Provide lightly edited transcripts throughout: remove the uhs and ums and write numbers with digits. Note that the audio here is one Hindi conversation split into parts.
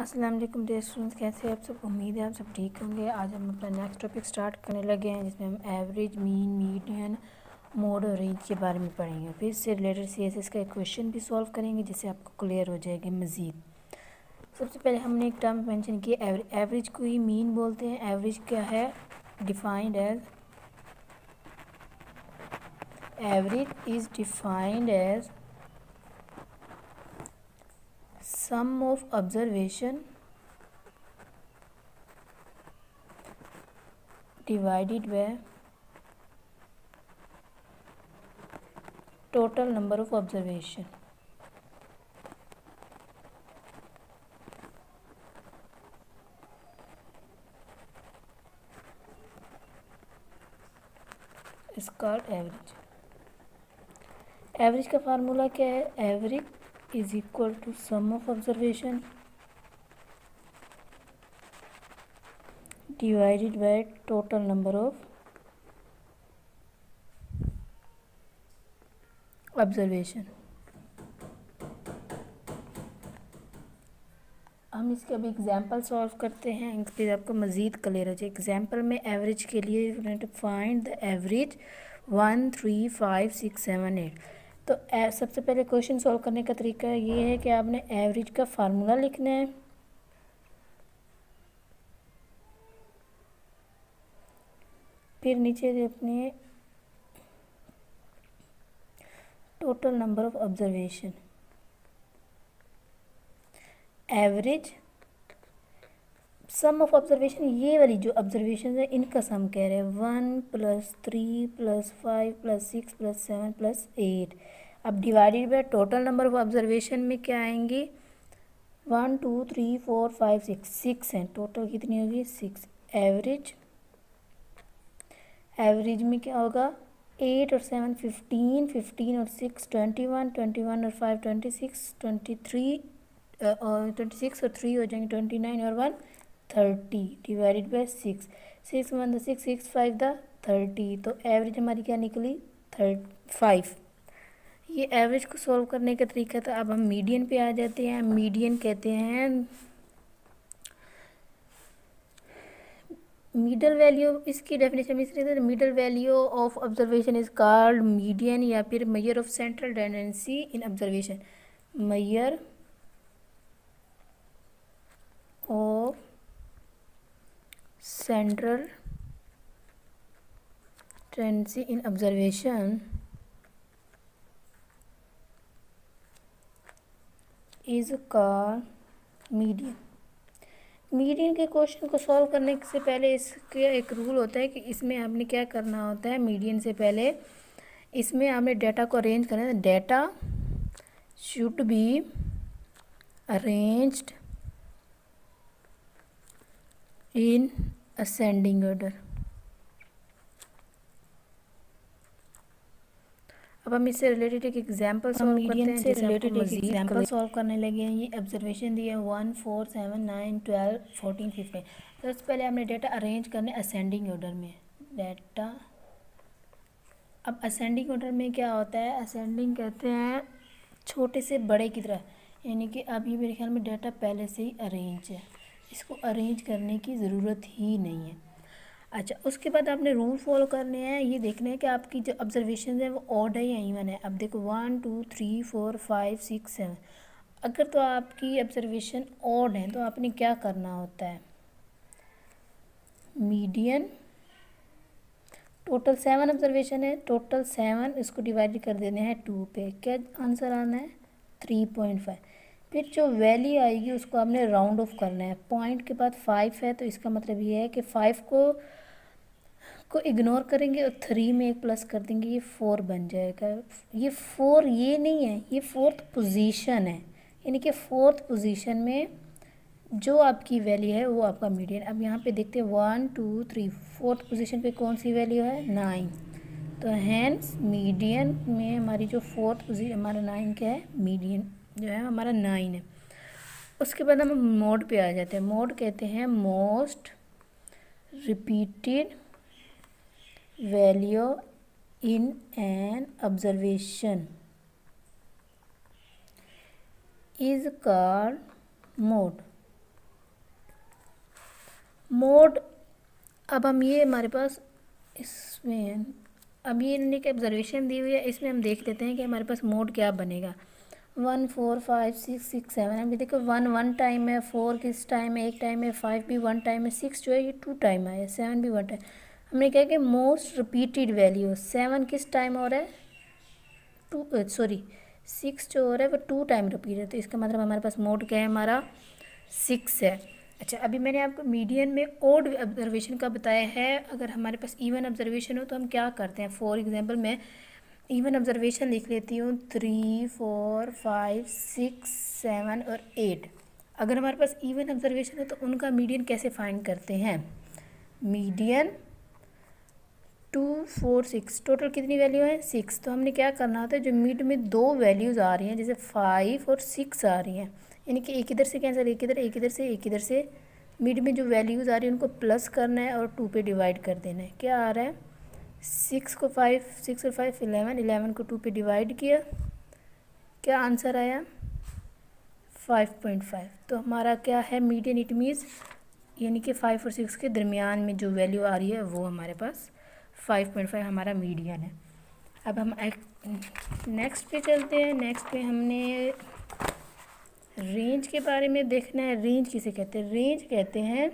अस्सलाम वालेकुम डियर स्टूडेंट्स, कैसे हैं आप सब। उम्मीद है आप सब ठीक होंगे। आज हम अपना नेक्स्ट टॉपिक स्टार्ट करने लगे हैं जिसमें हम एवरेज, मीन, मीडियन, मोड और रेंज के बारे में पढ़ेंगे। फिर इससे रिलेटेड सीएसएस का एक क्वेश्चन भी सॉल्व करेंगे जिससे आपको क्लियर हो जाएगी मज़ीद। सबसे पहले हमने एक टर्म मेंशन किया एवरेज को ही मीन बोलते हैं। एवरेज क्या है? Defined as average is defined as sum of observation divided by total number of observation। is called average. Average का फार्मूला क्या है? Average is equal to sum of observation divided by total number of observation. हम इसके अभी एग्जांपल सॉल्व करते हैं, फिर आपको मज़ीद क्लियर हो जाए। एग्जांपल में एवरेज के लिए फाइंड द एवरेज 1 3 5 6 7 8। तो सबसे पहले क्वेश्चन सॉल्व करने का तरीका ये है कि आपने एवरेज का फार्मूला लिखना है। फिर नीचे अपने total number of observation, average, sum of observation, ये वाली जो ऑब्जर्वेशन है इनका सम कह रहे हैं 1 + 3 + 5 + 6 + 7 + 8। अब divided by total number of observation में क्या आएंगे? 1 2 3 4 5 6 हैं। टोटल कितनी होगी? 6। एवरेज, एवरेज में क्या होगा? 8 और 7 15, 15 और 6 21, 21 और 5 26, 23 और 26 और 3 हो जाएंगे 29 और 1 30 डिवाइडेड बाय 6। 6 1 the 6, 6 5 the 30। तो एवरेज हमारी क्या निकली? 5। ये एवरेज को सॉल्व करने का तरीका था। अब हम मीडियन पे आ जाते हैं। मीडियन कहते हैं मिडल वैल्यू, इसकी डेफिनेशन में इसलिए middle value of observation is called median या फिर measure of central tendency in observation. Measure of central tendency in observation is called median. Median के क्वेश्चन को सॉल्व करने से पहले इसके एक रूल होता है कि इसमें आपने क्या करना होता है। मीडियन से पहले इसमें आपने डेटा को अरेंज करना है। Data should be arranged in ascending order. अब हम इससे रिलेटेड एक एग्जांपल सॉल्व करते हैं। से रिलेटेड एक एग्जांपल सॉल्व करने लगे हैं। ये ऑब्जर्वेशन दिए 1 4 7 9 12 14 15। तो सबसे पहले हमने डेटा अरेंज करने असेंडिंग ऑर्डर में। डेटा, अब असेंडिंग ऑर्डर में क्या होता है? असेंडिंग कहते हैं छोटे से बड़े की तरह, यानी कि अभी मेरे ख्याल में डेटा पहले से ही अरेंज है, इसको अरेंज करने की ज़रूरत ही नहीं है। अच्छा, उसके बाद आपने रूल फॉलो करने हैं। ये देखना है कि आपकी जो ऑब्जर्वेशन है वो ऑड है या इवन है। अब देखो 1 2 3 4 5 6 7। अगर तो आपकी ऑब्जर्वेशन ऑड है तो आपने क्या करना होता है? मीडियन, टोटल 7 ऑब्जर्वेशन है, टोटल 7 इसको डिवाइड कर देने हैं 2 पे। क्या आंसर आना है? 3.5। फिर जो वैल्यू आएगी उसको आपने राउंड ऑफ करना है। पॉइंट के बाद 5 है तो इसका मतलब ये है कि 5 को इग्नोर करेंगे और 3 में एक प्लस कर देंगे, ये 4 बन जाएगा। ये 4 ये नहीं है, ये 4th पोजीशन है, यानी कि 4th पोजीशन में जो आपकी वैल्यू है वो आपका मीडियन। अब यहाँ पे देखते हैं 1 2 3, 4th पोजीशन पे कौन सी वैल्यू है? 9। तो हैंस मीडियन में हमारी जो 4th पोजीशन हमारा 9 क्या है? मीडियन जो है हमारा 9 है। उसके बाद हम मोड पे आ जाते हैं। मोड कहते हैं most repeated value in an observation is called mode। Mode, अब हम ये हमारे पास इसमें अब ये इन्होंने एक ऑब्जर्वेशन दी हुई है, इसमें हम देख लेते हैं कि हमारे पास मोड क्या बनेगा। 1 4 5 6 6 7, अभी देखो 1 1 टाइम है, 4 किस टाइम है, एक टाइम है, 5 भी 1 टाइम है, 6 जो है ये 2 टाइम है, 7 भी 1 टाइम। हमने कहा कि मोस्ट रिपीटेड वैल्यू 7 किस टाइम हो रहा है, 2 सॉरी 6 जो हो रहा है वो 2 टाइम रिपीट है, तो इसका मतलब हमारे पास मोड क्या है, हमारा 6 है। अच्छा, अभी मैंने आपको मीडियन में ओड ऑब्जर्वेशन का बताया है। अगर हमारे पास इवन ऑब्जर्वेशन हो तो हम क्या करते हैं, फॉर एग्जांपल मैं इवन ऑब्जर्वेशन लिख लेती हूँ 3 4 5 6 7 और 8। अगर हमारे पास इवन ऑब्जर्वेशन हो तो उनका मीडियन कैसे फाइंड करते हैं, मीडियन 2 4 6, टोटल कितनी वैल्यू है 6, तो हमने क्या करना होता है, जो मिड में दो वैल्यूज़ आ रही हैं जैसे 5 और 6 आ रही हैं, यानी कि एक इधर से कैंसिल, एक इधर, एक इधर से, एक इधर से, मिड में जो वैल्यूज़ आ रही है उनको प्लस करना है और 2 पे डिवाइड कर देना है। क्या आ रहा है, 6 को 5, 6 और 5 11, 11 को 2 पे डिवाइड किया, क्या आंसर आया 5.5। तो हमारा क्या है मीडियन, इट मीन्स यानी कि 5 और 6 के दरमियान में जो वैल्यू आ रही है वो हमारे पास 5.5 हमारा मीडियन है। अब हम नेक्स्ट पे चलते हैं। नेक्स्ट पे हमने रेंज के बारे में देखना है। रेंज किसे कहते हैं, रेंज कहते हैं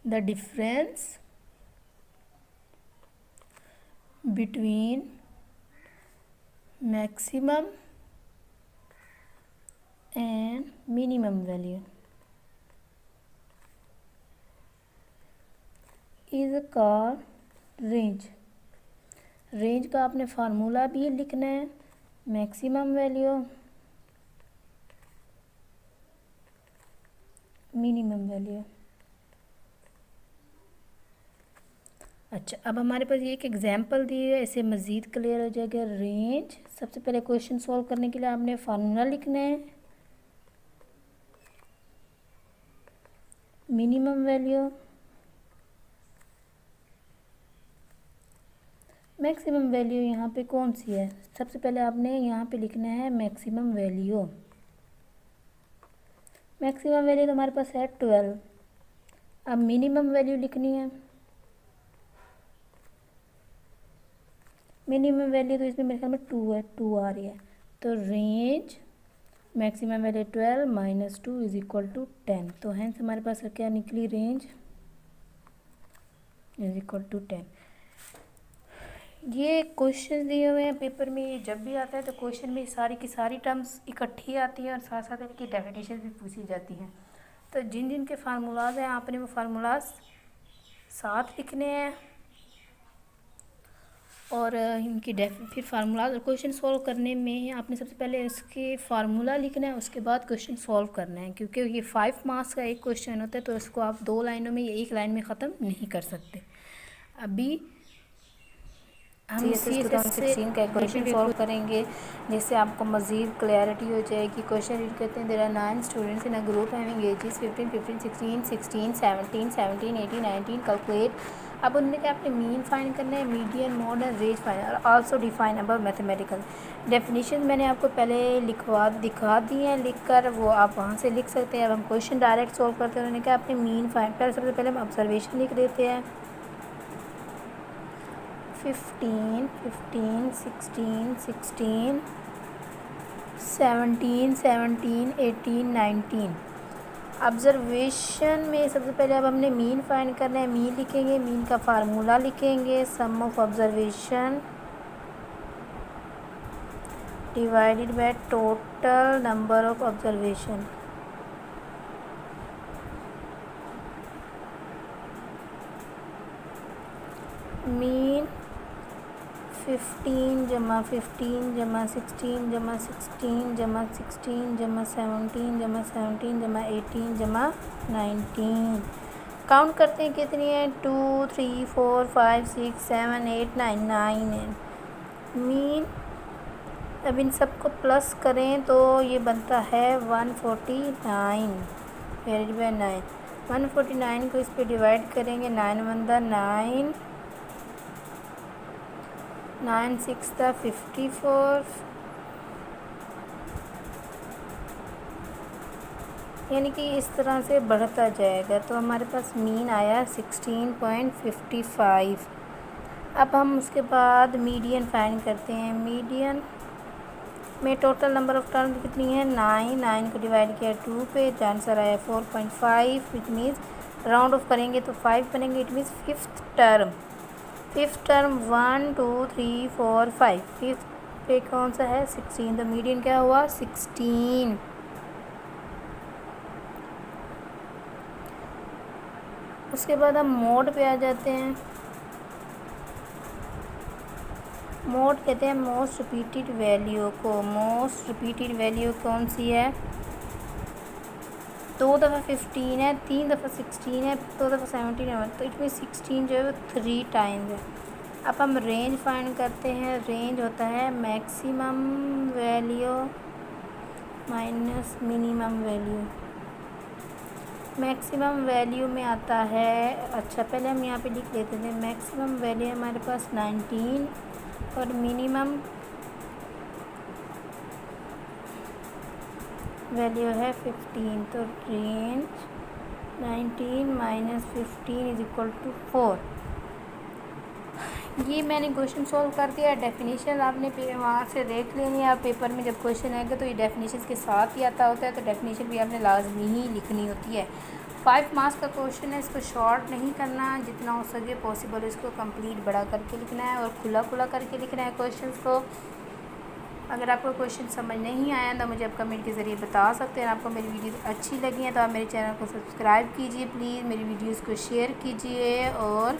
the difference between maximum and minimum value is called range. Range का आपने फार्मूला भी लिखना है, मैक्सिमम वैल्यू, मिनिमम वैल्यू। अच्छा, अब हमारे पास ये एक एग्जांपल दी है, इसे मज़ीद क्लियर हो जाएगा। रेंज, सबसे पहले क्वेश्चन सॉल्व करने के लिए आपने फार्मूला लिखना है, मिनिमम वैल्यू, मैक्सिमम वैल्यू यहाँ पे कौन सी है, सबसे पहले आपने यहाँ पे लिखना है मैक्सिमम वैल्यू। मैक्सिमम वैल्यू तो हमारे पास है 12। अब मिनिमम वैल्यू लिखनी है, मिनिमम वैल्यू तो इसमें मेरे ख्याल में 2 है, 2 आ रही है, तो range maximum value 12 minus 2 is equal to 10। तो हैंस हमारे पास क्या निकली, रेंज इज इक्वल टू 10। ये क्वेश्चन दिए हुए हैं पेपर में, ये जब भी आता है तो क्वेश्चन में सारी की सारी टर्म्स इकट्ठी आती हैं और साथ साथ इनकी डेफिनेशन भी पूछी जाती हैं। तो जिन जिन के फार्मूलाज हैं आपने वो फार्मूलाज साथ लिखने हैं और इनकी फिर फार्मूलाज और क्वेश्चन सॉल्व करने में आपने सबसे पहले इसके फार्मूला लिखना है, उसके बाद क्वेश्चन सॉल्व करना है, क्योंकि ये 5 मार्क्स का एक क्वेश्चन होता है तो इसको आप 2 लाइनों में या 1 लाइन में ख़त्म नहीं कर सकते। अभी हम CSS 2016 का क्वेश्चन सॉल्व करेंगे जिससे आपको मज़ीद क्लैरिटी हो जाएगी। क्वेश्चन रीड करते हैं, there are 9 students in a group having ages 15 15 16 16 17 17 18 19, calculate. अब उन्होंने क्या, आपने मीन फाइंड करना है, median, mode and range find और also define above mathematical definition. मैंने आपको पहले दिखा दी हैं लिख कर, वो आप वहाँ से लिख सकते हैं। अब हम क्वेश्चन डायरेक्ट सॉल्व करते हैं। उन्होंने कहा आपने मीन फाइंड, पहले सबसे पहले हम ऑब्जर्वेशन लिख देते हैं, 15 15 16 16 17 17 18 19। ऑब्जर्वेशन में सबसे पहले अब हमने मीन फाइंड करना है, मीन लिखेंगे, मीन का फार्मूला लिखेंगे, sum of observation divided by total number of observation. Mean 15 जमा 15 जमा 16 जमा 16 जमा 16 जमा 17 जमा 17 जमा 18 जमा 19। काउंट करते हैं कितनी है, 2 3 4 5 6 7 8 9 9 है मीन। अब इन सबको प्लस करें तो ये बनता है 149 डिवाइडेड बाय 9। 149 को इस पर डिवाइड करेंगे, 9 1 9, 9 6 54, यानी कि इस तरह से बढ़ता जाएगा। तो हमारे पास मीन आया 16.55। अब हम उसके बाद मीडियन फाइंड करते हैं। मीडियन में टोटल नंबर ऑफ़ टर्म कितनी है 9 को डिवाइड किया 2 पे, तो आंसर आया 4.5, विच मीन्स राउंड ऑफ करेंगे तो 5 बनेंगे। It means fifth term 1 2 3 4 5, fifth पे कौन सा है 16, तो मीडियन क्या हुआ 16। उसके बाद हम मोड पे आ जाते हैं। मोड कहते हैं मोस्ट रिपीटेड वैल्यू को। मोस्ट रिपीटेड वैल्यू कौन सी है, 2 दफ़ा 15 है, 3 दफ़ा 16 है, 2 दफ़ा 17 है, तो इसमें 16 जो है वो 3 टाइम्स है। अब हम रेंज फाइंड करते हैं। रेंज होता है maximum value minus minimum value. Maximum value में आता है, अच्छा पहले हम यहाँ पे लिख लेते थे, मैक्सिमम वैल्यू हमारे पास 19 और मिनिमम वैल्यू है 15। तो range 19 minus 15 is equal to 4। ये मैंने क्वेश्चन सॉल्व कर दिया। डेफिनेशन आपने वहाँ से देख लेनी है। आप पेपर में जब क्वेश्चन आएगा तो ये डेफिनेशन के साथ ही आता होता है, तो डेफिनेशन भी आपने लाजमी ही लिखनी होती है। 5 मार्क्स का क्वेश्चन है, इसको शॉर्ट नहीं करना, जितना हो सके पॉसिबल इसको कंप्लीट बड़ा करके लिखना है और खुला खुला करके लिखना है क्वेश्चन को। अगर आपको क्वेश्चन समझ नहीं आया तो मुझे आप कमेंट के ज़रिए बता सकते हैं। आपको मेरी वीडियोस अच्छी लगी हैं तो आप मेरे चैनल को सब्सक्राइब कीजिए प्लीज़, मेरी वीडियोस को शेयर कीजिए, और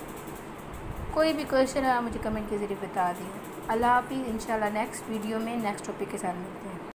कोई भी क्वेश्चन है आप मुझे कमेंट के ज़रिए बता दिए। अल्लाह हाफिज़। इंशाल्लाह नेक्स्ट वीडियो में नेक्स्ट टॉपिक के साथ मिलते हैं।